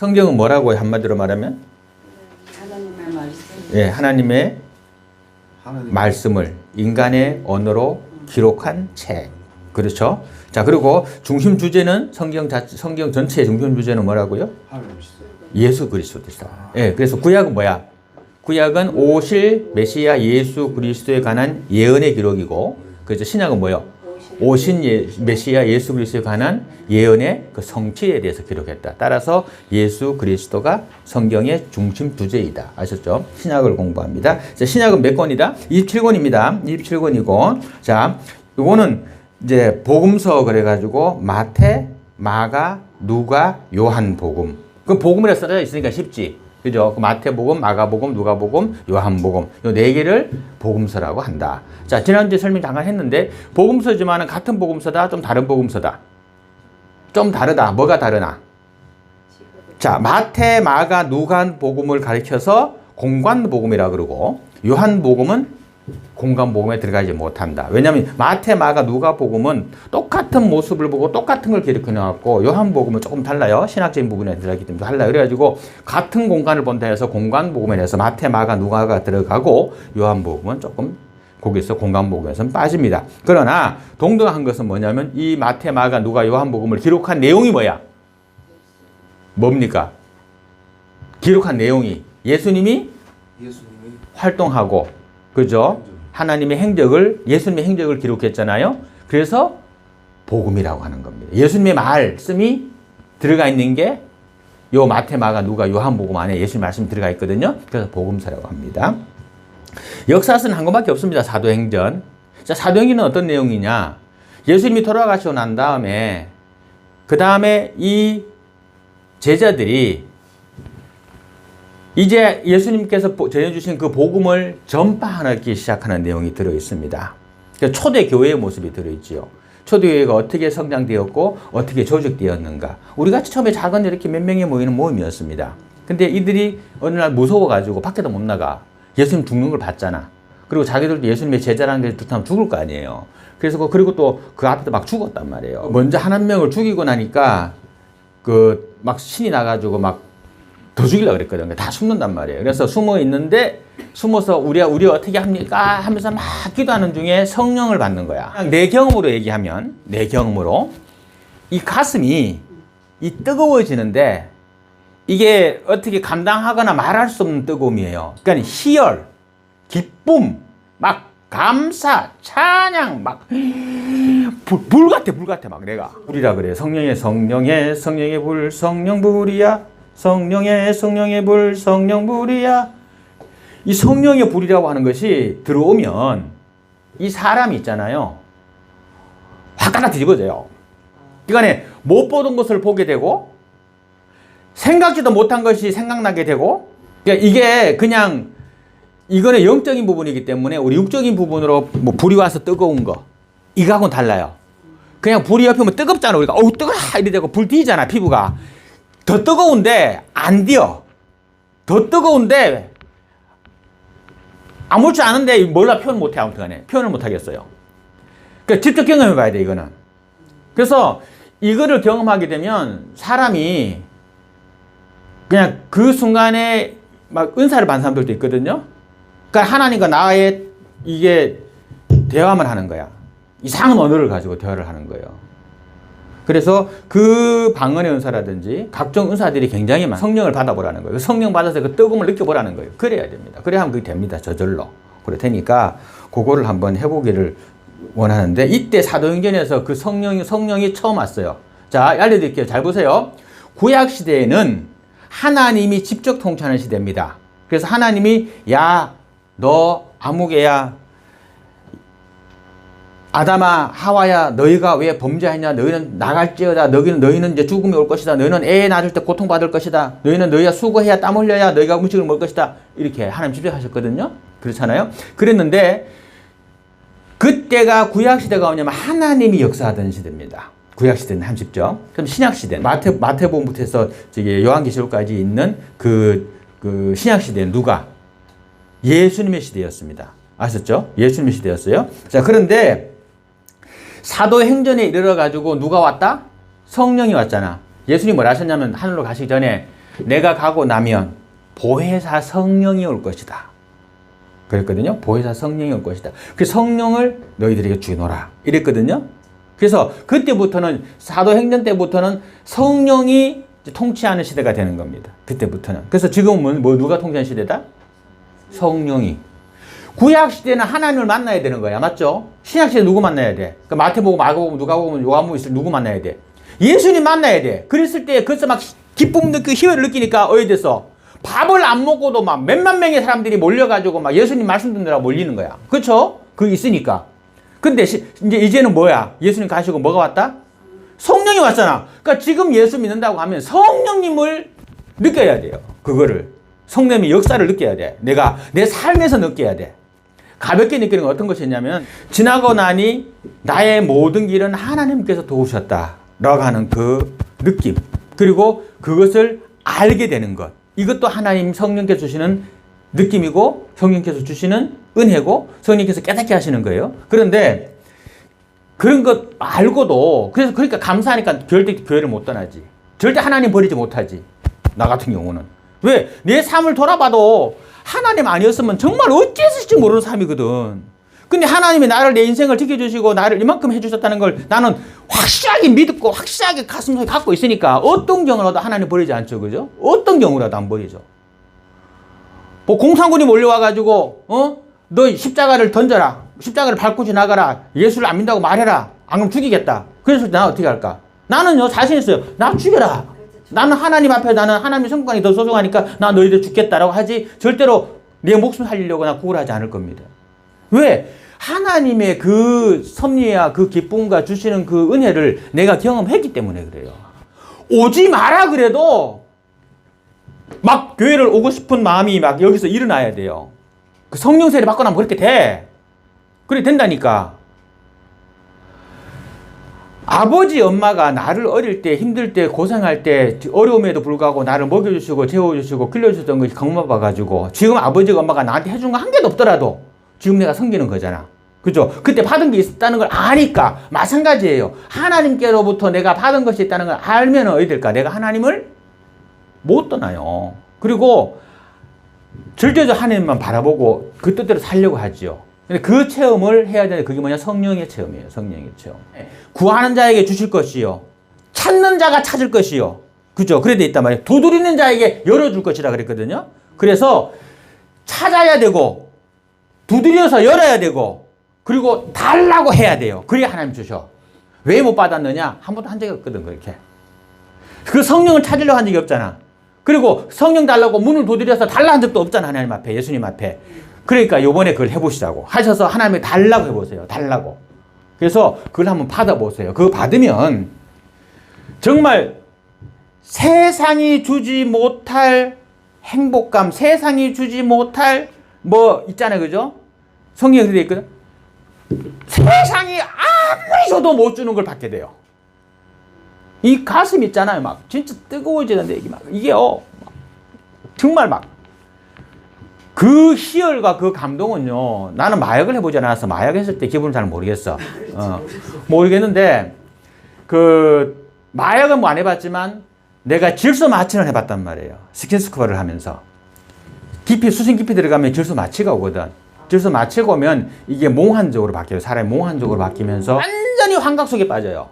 성경은 뭐라고 한마디로 말하면? 하나님의 말씀. 예, 하나님의 말씀을 인간의 언어로 기록한 책. 그렇죠? 자, 그리고 중심 주제는 성경 전체의 중심 주제는 뭐라고요? 예수 그리스도입니다. 예, 그래서 구약은 뭐야? 구약은 오실 메시아 예수 그리스도에 관한 예언의 기록이고, 그래서 신약은 뭐요? 오신 메시아 예수 그리스도에 관한 예언의 그 성취에 대해서 기록했다. 따라서 예수 그리스도가 성경의 중심 주제이다. 아셨죠? 신약을 공부합니다. 자, 신약은 몇 권이다? 27권입니다. 27권이고, 자, 이거는 이제 복음서 그래가지고 마태, 마가, 누가, 요한 복음. 그 복음이라 써져 있으니까 쉽지. 그죠? 마태복음, 마가복음, 누가복음, 요한복음. 요 네 개를 복음서라고 한다. 자, 지난주에 설명 잠깐 했는데, 복음서지만은 같은 복음서다, 좀 다른 복음서다. 좀 다르다. 뭐가 다르나? 자, 마태, 마가, 누가복음을 가리켜서 공관복음이라 그러고, 요한복음은 공관복음에 들어가지 못한다. 왜냐하면 마태, 마가, 누가복음은 똑같은 모습을 보고 똑같은 걸 기록해 놨고, 요한복음은 조금 달라요. 신학적인 부분에 들어가기 때문에 달라요. 그래가지고 같은 공간을 본다 해서 공관복음에 대해서 마태, 마가, 누가가 들어가고, 요한복음은 조금 거기서 공관복음에서는 빠집니다. 그러나 동등한 것은 뭐냐면 이 마태, 마가, 누가, 요한복음을 기록한 내용이 뭐야? 뭡니까? 기록한 내용이 예수님이 활동하고, 그죠? 하나님의 행적을, 예수님의 행적을 기록했잖아요. 그래서 복음이라고 하는 겁니다. 예수님의 말씀이 들어가 있는 게 요 마태, 마가, 누가, 요한복음 안에 예수님 말씀이 들어가 있거든요. 그래서 복음서라고 합니다. 역사서는 한 권밖에 없습니다. 사도행전. 자, 사도행전은 어떤 내용이냐? 예수님이 돌아가시고 난 다음에 그 다음에 이 제자들이 이제 예수님께서 전해주신 그 복음을 전파하기 시작하는 내용이 들어있습니다. 초대 교회의 모습이 들어있지요. 초대교회가 어떻게 성장되었고 어떻게 조직되었는가. 우리같이 처음에 작은 이렇게 몇 명이 모이는 모임이었습니다. 근데 이들이 어느 날 무서워가지고 밖에도 못 나가. 예수님 죽는 걸 봤잖아. 그리고 자기들도 예수님의 제자라는 게 듣다면 죽을 거 아니에요. 그래서 그리고 또 그 앞에서 막 죽었단 말이에요. 먼저 한 명을 죽이고 나니까 그 막 신이 나가지고 막 더 죽이려고 그랬거든요. 다 숨는단 말이에요. 그래서 숨어 있는데, 숨어서 우리 어떻게 합니까? 하면서 막 기도하는 중에 성령을 받는 거야. 내 경험으로 얘기하면, 내 경험으로 이 가슴이 뜨거워지는데 이게 어떻게 감당하거나 말할 수 없는 뜨거움이에요. 그러니까 희열, 기쁨, 막 감사, 찬양, 막 불 같아 막 내가. 불이라 그래. 성령의 불, 성령불이야. 성령의 불, 성령불이야. 이 성령의 불이라고 하는 것이 들어오면 이 사람이 있잖아요. 확 하나 뒤집어져요. 그러니까 못 보던 것을 보게 되고 생각지도 못한 것이 생각나게 되고, 그러니까 이게 그냥 이거는 영적인 부분이기 때문에 우리 육적인 부분으로 뭐 불이 와서 뜨거운 거 이거하고는 달라요. 그냥 불이 옆에 오면 뜨겁잖아. 우리가 어우 뜨거워 이래 되고 불 띄잖아. 피부가 더 뜨거운데 안 띄어. 더 뜨거운데 아무렇지 않은데 몰라 표현 못해. 아무튼 간에 표현을 못하겠어요. 그러니까 직접 경험해 봐야 돼 이거는. 그래서 이거를 경험하게 되면 사람이 그냥 그 순간에 막 은사를 받는 사람들도 있거든요. 그러니까 하나님과 나의 이게 대화만 하는 거야. 이상한 언어를 가지고 대화를 하는 거예요. 그래서 그 방언의 은사라든지 각종 은사들이 굉장히 많아요. 성령을 받아보라는 거예요. 성령 받아서 그 뜨거움을 느껴보라는 거예요. 그래야 됩니다. 그래야 하면 그게 됩니다. 저절로. 그래 되니까 그거를 한번 해보기를 원하는데, 이때 사도행전에서 그 성령이 처음 왔어요. 자, 알려드릴게요. 잘 보세요. 구약시대에는 하나님이 직접 통치하는 시대입니다. 그래서 하나님이 야, 너 아무개야, 아담아, 하와야, 너희가 왜 범죄하냐? 너희는 나갈지어다. 너희는 이제 죽음이 올 것이다. 너희는 애 낳을 때 고통받을 것이다. 너희는 너희가 수고해야 땀 흘려야 너희가 음식을 먹을 것이다. 이렇게 하나님 직접 하셨거든요. 그렇잖아요. 그랬는데 그때가 구약시대가 뭐냐면 하나님이 역사하던 시대입니다. 구약시대는 하십죠. 그럼 신약시대는 마태복음부터 해서 요한계시록까지 있는 그 신약시대는 누가? 예수님의 시대였습니다. 아셨죠? 예수님의 시대였어요. 자, 그런데 사도행전에 이르러가지고 누가 왔다? 성령이 왔잖아. 예수님이 뭐라 하셨냐면 하늘로 가시기 전에 내가 가고 나면 보혜사 성령이 올 것이다. 그랬거든요. 보혜사 성령이 올 것이다. 그 성령을 너희들에게 주노라. 이랬거든요. 그래서 그때부터는 사도행전 때부터는 성령이 통치하는 시대가 되는 겁니다. 그때부터는. 그래서 지금은 뭐 누가 통치하는 시대다? 성령이. 구약 시대는 하나님을 만나야 되는 거야. 맞죠? 신약 시대 누구 만나야 돼? 그 마태복음, 마가복음, 누가복음, 요한복음 있을 누구 만나야 돼? 예수님 만나야 돼. 그랬을 때 그래서 막 기쁨 느끼고 희열을 느끼니까 어디 됐어? 밥을 안 먹고도 막 몇만 명의 사람들이 몰려가지고 막 예수님 말씀 듣느라고 몰리는 거야. 그렇죠? 그게 있으니까. 근데 이제는 뭐야? 예수님 가시고 뭐가 왔다? 성령이 왔잖아. 그러니까 지금 예수 믿는다고 하면 성령님을 느껴야 돼요. 그거를. 성령의 역사를 느껴야 돼. 내가 내 삶에서 느껴야 돼. 가볍게 느끼는 건 어떤 것이냐면 지나고 나니 나의 모든 길은 하나님께서 도우셨다 라고 하는 그 느낌, 그리고 그것을 알게 되는 것, 이것도 하나님 성령께서 주시는 느낌이고 성령께서 주시는 은혜고 성령께서 깨닫게 하시는 거예요. 그런데 그런 것 알고도 그래서 그러니까 감사하니까 절대 교회를 못 떠나지. 절대 하나님 버리지 못하지. 나 같은 경우는. 왜? 내 삶을 돌아봐도 하나님 아니었으면 정말 어찌했을지 모르는 삶이거든. 근데 하나님이 나를, 내 인생을 지켜주시고 나를 이만큼 해주셨다는 걸 나는 확실하게 믿고 확실하게 가슴속에 갖고 있으니까 어떤 경우라도 하나님 버리지 않죠. 그죠? 어떤 경우라도 안 버리죠. 뭐 공산군이 몰려와가지고 너 십자가를 던져라. 십자가를 밟고 지나가라. 예수를 안 믿는다고 말해라. 안 그러면 죽이겠다. 그래서 나 어떻게 할까? 나는요 자신 있어요. 나 죽여라. 나는 하나님 앞에 나는 하나님의 성관이 더 소중하니까 나 너희들 죽겠다라고 하지 절대로 내 목숨 살리려고 나 구걸하지 않을 겁니다. 왜? 하나님의 그 섭리와 그 기쁨과 주시는 그 은혜를 내가 경험했기 때문에 그래요. 오지 마라 그래도 막 교회를 오고 싶은 마음이 막 여기서 일어나야 돼요. 그 성령 세례 받고 나면 그렇게 돼. 그래 된다니까. 아버지 엄마가 나를 어릴 때 힘들 때 고생할 때 어려움에도 불구하고 나를 먹여주시고 재워주시고 길러주셨던 것이 강마 봐가지고 지금 아버지가 엄마가 나한테 해준 거 한 개도 없더라도 지금 내가 섬기는 거잖아. 그죠? 그때 받은 게 있다는 걸 아니까 마찬가지예요. 하나님께로부터 내가 받은 것이 있다는 걸 알면 어디 될까? 내가 하나님을 못 떠나요. 그리고 절대적으로 하나님만 바라보고 그 뜻대로 살려고 하지요. 근데 그 체험을 해야 되는데 그게 뭐냐? 성령의 체험이에요. 성령의 체험. 구하는 자에게 주실 것이요. 찾는 자가 찾을 것이요. 그죠? 그래 돼 있단 말이에요. 두드리는 자에게 열어줄 것이라 그랬거든요. 그래서 찾아야 되고 두드려서 열어야 되고 그리고 달라고 해야 돼요. 그래야 하나님 주셔. 왜 못 받았느냐? 한 번도 한 적이 없거든. 그렇게. 그 성령을 찾으려고 한 적이 없잖아. 그리고 성령 달라고 문을 두드려서 달라 한 적도 없잖아. 하나님 앞에, 예수님 앞에. 그러니까 요번에 그걸 해보시자고 하셔서 하나님이 달라고 해보세요. 달라고. 그래서 그걸 한번 받아보세요. 그거 받으면 정말 세상이 주지 못할 행복감, 세상이 주지 못할 뭐 있잖아요. 그죠? 성경에 그렇게 돼 있거든. 세상이 아무리 줘도 못 주는 걸 받게 돼요. 이 가슴 있잖아요. 막 진짜 뜨거워지는데 이게요. 정말 막 그 희열과 그 감동은요. 나는 마약을 해보지 않아서 마약 했을 때 기분을 잘 모르겠어. 모르겠는데 그 마약은 뭐 안 해봤지만 내가 질소 마취를 해봤단 말이에요. 스킨스쿠버를 하면서 깊이 수신 깊이 들어가면 질소 마취가 오거든. 질소 마취가 오면 이게 몽환적으로 바뀌어요. 사람이 몽환적으로 바뀌면서 완전히 환각 속에 빠져요.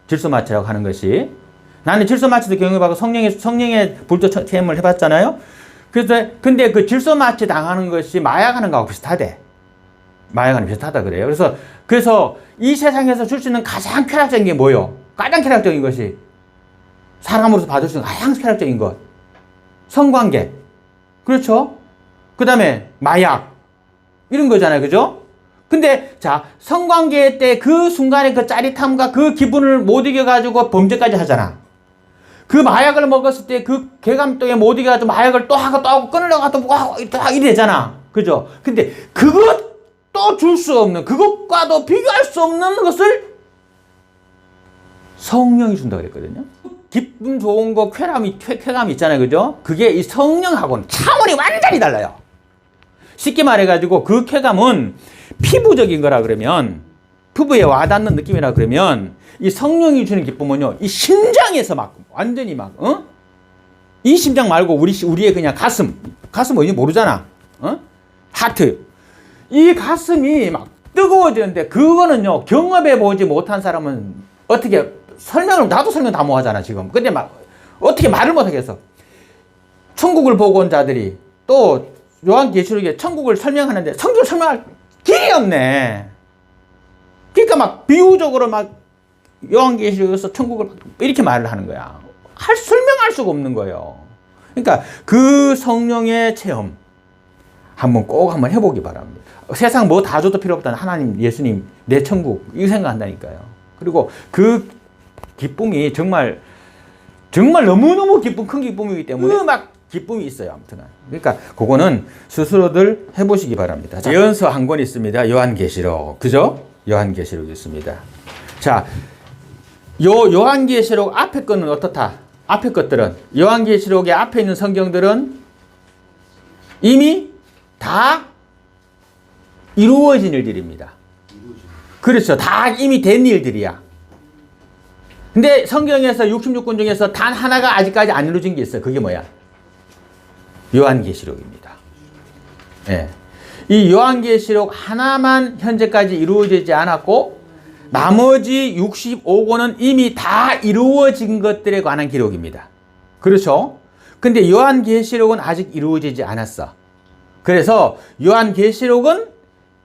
질소 마취라고 하는 것이. 나는 질소 마취도 경험해봤고 성령의 불도 체험을 해봤잖아요. 그래서 근데 그 질소 마취 당하는 것이 마약하는 거하고 비슷하대. 마약하는 비슷하다 그래요. 그래서 이 세상에서 줄 수 있는 가장 쾌락적인 게 뭐요? 가장 쾌락적인 것이 사람으로서 받을 수 있는 가장 쾌락적인 것. 성관계. 그렇죠? 그 다음에 마약. 이런 거잖아요. 그죠? 근데 자 성관계 때 그 순간의 그 짜릿함과 그 기분을 못 이겨가지고 범죄까지 하잖아. 그 마약을 먹었을 때 그 쾌감도에 못 이겨가지고 마약을 또 하고 끊으려고 하고 또 하고 이래 되잖아. 그죠? 근데 그것도 줄 수 없는, 그것과도 비교할 수 없는 것을 성령이 준다고 그랬거든요. 기쁨 좋은 거 쾌감이 있잖아요. 그죠? 그게 이 성령하고는 차원이 완전히 달라요. 쉽게 말해가지고 그 쾌감은 피부적인 거라 그러면, 피부에 와닿는 느낌이라 그러면, 이 성령이 주는 기쁨은요, 이 심장에서 막 완전히 막 이 심장 말고 우리의 그냥 가슴 어딘지 모르잖아. 어? 하트. 이 가슴이 막 뜨거워지는데 그거는요 경험해 보지 못한 사람은 어떻게 나도 설명 다 못하잖아 지금. 근데 막 어떻게 말을 못하겠어. 천국을 보고 온 자들이 또 요한계시록에 천국을 설명하는데 성경을 설명할 길이 없네. 그러니까 막 비유적으로 막 요한계시록에서 천국을 이렇게 말을 하는 거야. 설명할 수가 없는 거예요. 그러니까 그 성령의 체험 꼭 한번 해보기 바랍니다. 세상 뭐 다 줘도 필요 없다는 하나님, 예수님, 내 천국 이거 생각한다니까요. 그리고 그 기쁨이 정말 너무너무 큰 기쁨이기 때문에 막 기쁨이 있어요. 아무튼 그러니까 그거는 스스로들 해보시기 바랍니다. 자, 예언서 한 권 있습니다. 요한계시록, 그죠? 요한계시록 있습니다. 자, 요한계시록 앞에 거는 어떻다? 앞에 것들은 요한계시록의 앞에 있는 성경들은 이미 다 이루어진 일들입니다. 그렇죠. 다 이미 된 일들이야. 근데 성경에서 66권 중에서 단 하나가 아직까지 안 이루어진 게 있어요. 그게 뭐야? 요한계시록입니다. 예. 이 요한계시록 하나만 현재까지 이루어지지 않았고 나머지 65권은 이미 다 이루어진 것들에 관한 기록입니다. 그렇죠? 근데 요한계시록은 아직 이루어지지 않았어. 그래서 요한계시록은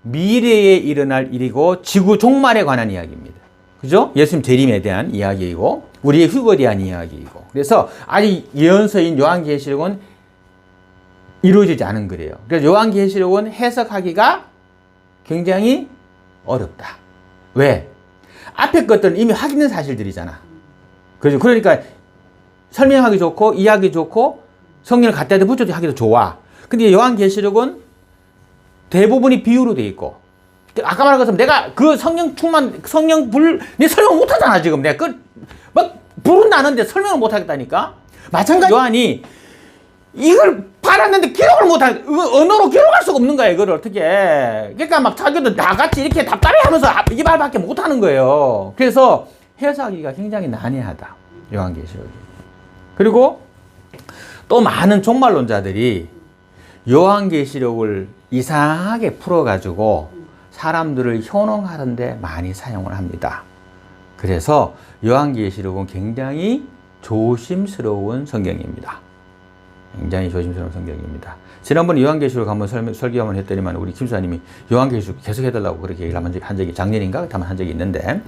미래에 일어날 일이고 지구 종말에 관한 이야기입니다. 그죠? 예수님 재림에 대한 이야기이고 우리의 휴거에 대한 이야기이고 그래서 아직 예언서인 요한계시록은 이루어지지 않은 거래요. 그래서 요한계시록은 해석하기가 굉장히 어렵다. 왜? 앞에 것들은 이미 확인된 사실들이잖아. 그죠? 그러니까 설명하기 좋고 이해하기 좋고 성경을 갖다 대고 붙여하기도 좋아. 근데 요한계시록은 대부분이 비유로 돼 있고 아까 말한 것처럼 내가 그 성령 내 설명 못 하잖아 지금. 내가 막 불은 나는데 설명을 못 하겠다니까. 마찬가지 요한이 이걸 팔았는데 기록을 못하는 언어로 기록할 수가 없는 거야 이거를 어떻게. 그러니까 막 자기도 나같이 이렇게 답답해하면서 이 말밖에 못하는 거예요. 그래서 해석하기가 굉장히 난해하다 요한계시록이. 그리고 또 많은 종말론자들이 요한계시록을 이상하게 풀어가지고 사람들을 현혹하는데 많이 사용을 합니다. 그래서 요한계시록은 굉장히 조심스러운 성경입니다. 굉장히 조심스러운 성경입니다. 지난번에 요한계시록 한번 설교 한번 했더니만 우리 김수사님이 요한계시록 계속 해달라고 그렇게 얘기를 한 적이 작년인가? 한 적이 있는데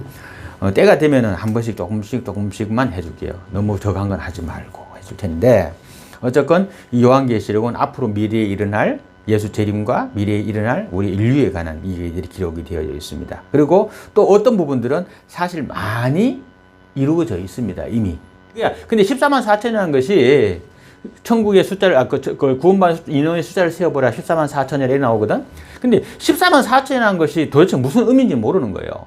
때가 되면은 한 번씩 조금씩만 해줄게요. 너무 적은 건 하지 말고 해줄 텐데 어쨌건 이 요한계시록은 앞으로 미래에 일어날 예수 재림과 미래에 일어날 우리 인류에 관한 이야기들이 기록이 되어 있습니다. 그리고 또 어떤 부분들은 사실 많이 이루어져 있습니다. 이미. 근데 14만 4천이라는 것이 천국의 숫자를 구원받은 인원의 숫자를 세어보라 14만 4천이라 나오거든. 근데 14만 4천이라는 것이 도대체 무슨 의미인지 모르는 거예요.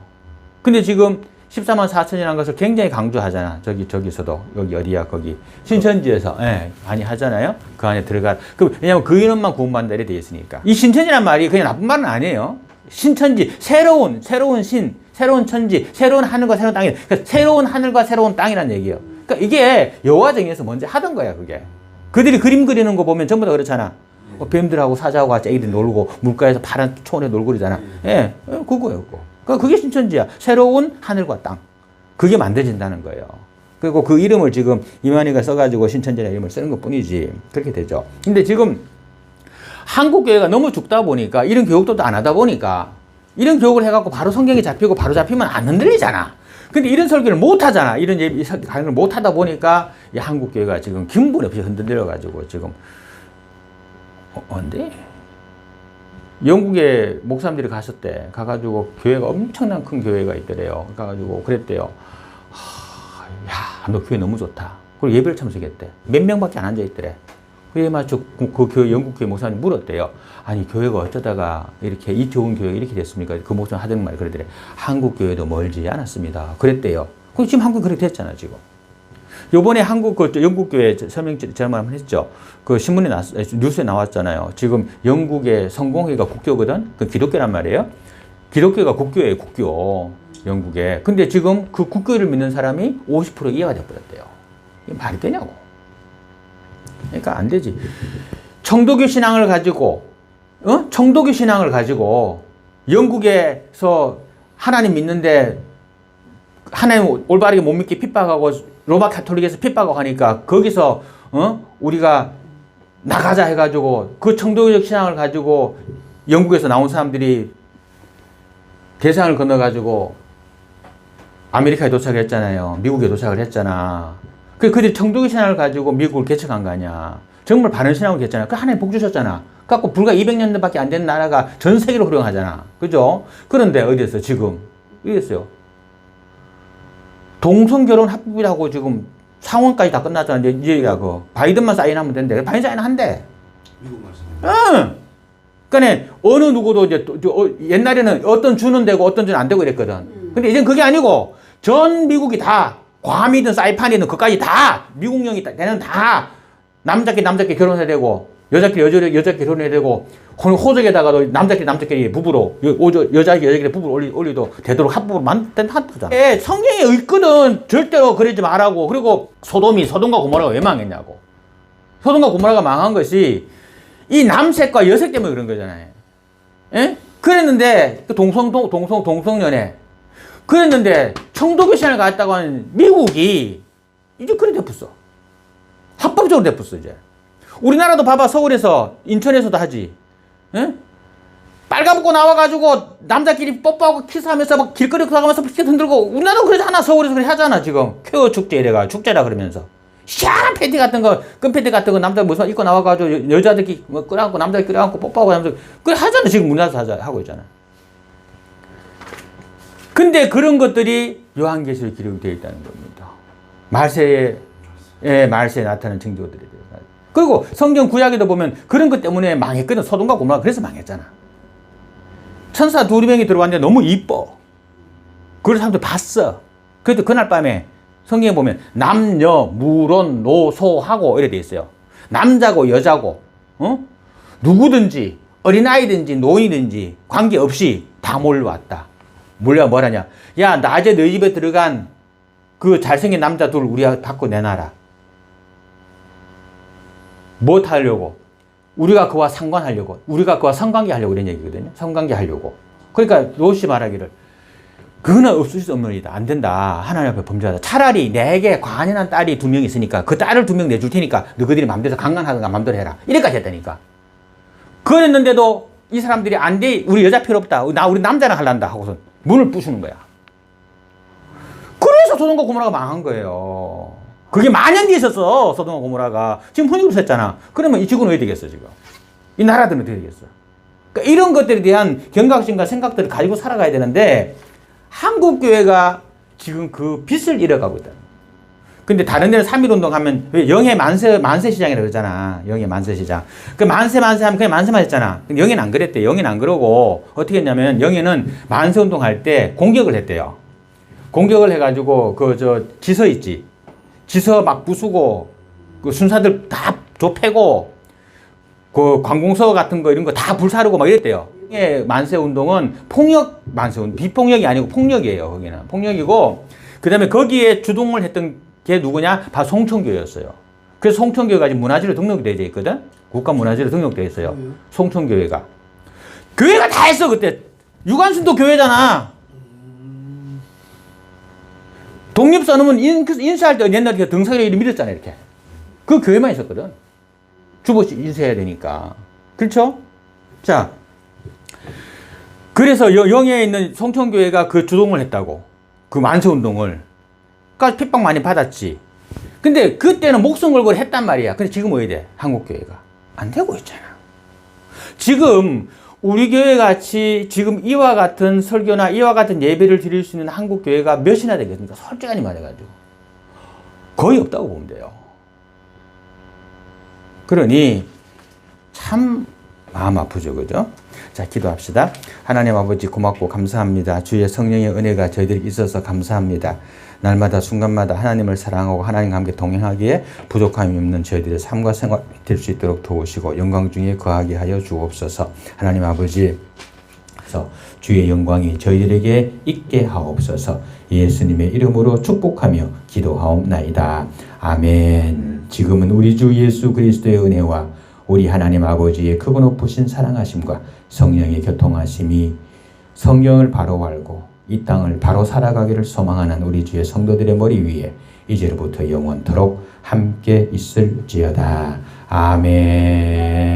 근데 지금 14만 4천이라는 것을 굉장히 강조하잖아. 저기서도 여기 어디야 거기 신천지에서 많이 하잖아요. 그 안에 들어가. 왜냐면 그 인원만 구원받는다 이렇게 되어 있으니까. 이 신천지란 말이 그냥 나쁜 말은 아니에요. 신천지 새로운 신, 새로운 천지, 새로운 하늘과 새로운 땅이. 그러니까 새로운 하늘과 새로운 땅이라는 얘기예요. 그러니까 이게 여호와 정에서 먼저 하던 거야 그게. 그들이 그림 그리는 거 보면 전부 다 그렇잖아. 뱀들하고 사자하고 같이 애들이 놀고 물가에서 파란 초원에 놀고 그러잖아. 그거예요 그거. 그게 신천지야. 새로운 하늘과 땅. 그게 만들어진다는 거예요. 그리고 그 이름을 지금 이만희가 써가지고 신천지라는 이름을 쓰는 것 뿐이지. 그렇게 되죠. 근데 지금 한국교회가 너무 죽다 보니까 이런 교육도 안 하다 보니까 이런 교육을 해갖고 바로 성경이 잡히고 바로 잡히면 안 흔들리잖아. 근데 이런 설교를 못 하잖아. 이런 강의를 못 하다 보니까 이 한국교회가 지금 근본 없이 흔들려가지고 지금 언제? 영국에 목사님들이 가셨대. 가가지고 교회가 엄청난 큰 교회가 있더래요. 가가지고 그랬대요. 야, 너 교회 너무 좋다. 그리고 예배를 참석했대. 몇 명밖에 안 앉아있더래. 그에 맞춰 그 교회, 영국 교회 목사님 물었대요. 아니, 교회가 어쩌다가 이렇게 이 좋은 교회가 이렇게 됐습니까? 그 목사님 하던 말이 그러더래. 한국 교회도 멀지 않았습니다. 그랬대요. 그럼 지금 한국 그렇게 됐잖아, 지금. 요번에 영국 교회 설명 제가 한번 했죠. 그 신문에 뉴스에 나왔잖아요. 지금 영국의 성공회가 국교거든. 그 기독교란 말이에요. 기독교가 국교예요, 국교. 영국에. 근데 지금 그 국교를 믿는 사람이 50% 이하가 돼버렸대요. 이게 말이 되냐고. 그러니까 안 되지. 청도교 신앙을 가지고, 청도교 신앙을 가지고 영국에서 하나님 믿는데 하나님 올바르게 못 믿게 핍박하고 로마 가톨릭에서 핍박하고 하니까 거기서 우리가 나가자 해가지고 그 청도교적 신앙을 가지고 영국에서 나온 사람들이 대상을 건너가지고 아메리카에 도착을 했잖아요. 미국에 도착을 했잖아. 그들이 청도교 신앙을 가지고 미국을 개척한 거 아니야. 정말 바른 신앙을 개척했잖아. 그 하나님 복 주셨잖아. 그래갖고 불과 200년밖에 안 된 나라가 전 세계로 흐령하잖아. 그죠? 그런데 어디에서 지금 이랬어요. 동성결혼 합법이라고 지금 상원까지 다 끝났잖아. 이제 그 바이든만 사인하면 된대. 바이든 사인 한대. 미국 말씀. 응. 그러니까 어느 누구도 이제 옛날에는 어떤 주는 되고 어떤 주는 안 되고 이랬거든. 근데 이젠 그게 아니고 전 미국이 다 괌이든 사이판이든 그까지 다 미국령이 되는 다 남자끼리 결혼해야 되고 여자끼리 결혼해야 되고 호적에다가도 남자끼리 부부로 여자끼리 부부로 올리도 되도록 합법으로 만든 한거잖아. 성경에 있거든. 절대로 그러지 말라고. 그리고 소돔과 고모라가 왜 망했냐고. 소돔과 고모라가 망한 것이 이 남색과 여색 때문에 그런 거잖아요. 예? 그랬는데 동성연애 그랬는데 청도교 신앙을 갖다고 하는 미국이 이제 그래 됐었어. 합법적으로 됐었어 이제. 우리나라도 봐봐. 서울에서 인천에서도 하지. 예? 빨가벗고 나와가지고 남자끼리 뽀뽀하고 키스하면서 막 길거리 걸어가면서 피켓 흔들고 우리나라도 그러잖아. 서울에서 그래 하잖아 지금. 퀘어 축제 이래가 축제라 그러면서 시원한 팬티 같은 거 끈팬티 같은 거 남자 무슨 입고 나와가지고 여자들끼리 뭐 끌어안고 남자끼리 끌어안고 뽀뽀하고 하면서 그래 하잖아. 지금 우리나라에서 하고 있잖아. 근데 그런 것들이 요한계시록에 기록이 되어 있다는 겁니다. 말세에 나타나는 징조들이 돼요. 그리고 성경 구약에도 보면 그런 것 때문에 망했거든. 소돔과 고모라 그래서 망했잖아. 천사 2명이 들어왔는데 너무 이뻐. 그래서 사람들 봤어. 그래도 그날 밤에 성경에 보면 남녀, 무론, 노, 소하고 이래 돼 있어요. 남자고 여자고 누구든지 어린아이든지 노인든지 관계없이 다 몰려왔다. 뭐라냐. 야, 낮에 너희 집에 들어간 그 잘생긴 남자 둘 우리가 밖으로 내놔라. 뭐 하려고? 우리가 그와 상관하려고. 우리가 그와 성관계 하려고 이런 얘기거든요. 성관계 하려고. 그러니까 롯이 말하기를 그거는 없을 수 없는 일이다. 안 된다. 하나님 앞에 범죄하다. 차라리 내게 관연한 딸이 2명 있으니까 그 딸을 2명 내줄 테니까 너희들이 맘대로 강간하든가 맘대로 해라. 이래까지 했다니까. 그랬는데도 이 사람들이 안 돼. 우리 여자 필요 없다. 우리 남자랑 하란다 하고서 문을 부수는 거야. 그래서 소돔과 고모라가 망한 거예요. 그게 만년 뒤에 있었어. 소돔과 고모라가. 지금 혼혈을 했잖아. 그러면 이 지구는 왜 되겠어 지금? 이 나라들은 어떻게 되겠어? 그러니까 이런 것들에 대한 경각심과 생각들을 가지고 살아가야 되는데 한국교회가 지금 그 빛을 잃어가고 있다. 근데 다른 데는 3.1운동 하면 영의 만세 시장이라고 그러잖아. 영의 만세 시장. 그 만세 하면 그냥 만세만 했잖아. 근데 영예는 안 그랬대. 영예는 안 그러고 어떻게 했냐면 영예는 만세 운동 할 때 공격을 했대요. 공격을 해가지고 지서 있지. 지서 막 부수고 그 순사들 다 좁히고 그 관공서 같은 거 이런 거 다 불사르고 막 이랬대요. 만세 운동은 폭력 만세 운동, 비폭력이 아니고 폭력이에요. 거기는 폭력이고 그다음에 거기에 주동을 했던 게 누구냐? 바로 송천교회였어요. 그래서 송천교회가 지금 문화재로 등록되어 있거든. 국가 문화재로 등록되어 있어요. 송천교회가. 교회가 다 했어 그때. 유관순도 교회잖아. 독립선언은 인쇄할 때 옛날에 등사기를 이렇게 밀었잖아요. 이렇게. 그 교회만 있었거든. 주보시 인쇄해야 되니까. 그렇죠? 자, 그래서 영예에 있는 송천교회가 그 주동을 했다고. 그 만세운동을. 그러니까 핍박 많이 받았지. 근데 그때는 목숨 걸고 했단 말이야. 근데 지금 왜 돼? 한국교회가. 안 되고 있잖아. 지금 우리 교회 같이 지금 이와 같은 설교나 이와 같은 예배를 드릴 수 있는 한국교회가 몇이나 되겠습니까? 솔직하게 말해가지고. 거의 없다고 보면 돼요. 그러니 참 마음 아프죠. 그죠? 자, 기도합시다. 하나님 아버지 고맙고 감사합니다. 주의 성령의 은혜가 저희들이 있어서 감사합니다. 날마다 순간마다 하나님을 사랑하고 하나님과 함께 동행하기에 부족함이 없는 저희들의 삶과 생활이 될 수 있도록 도우시고 영광 중에 거하게 하여 주옵소서. 하나님 아버지, 주의 영광이 저희들에게 있게 하옵소서. 예수님의 이름으로 축복하며 기도하옵나이다. 아멘. 지금은 우리 주 예수 그리스도의 은혜와 우리 하나님 아버지의 크고 높으신 사랑하심과 성령의 교통하심이 성경을 바로 알고 이 땅을 바로 살아가기를 소망하는 우리 주의 성도들의 머리 위에 이제로부터 영원토록 함께 있을지어다. 아멘.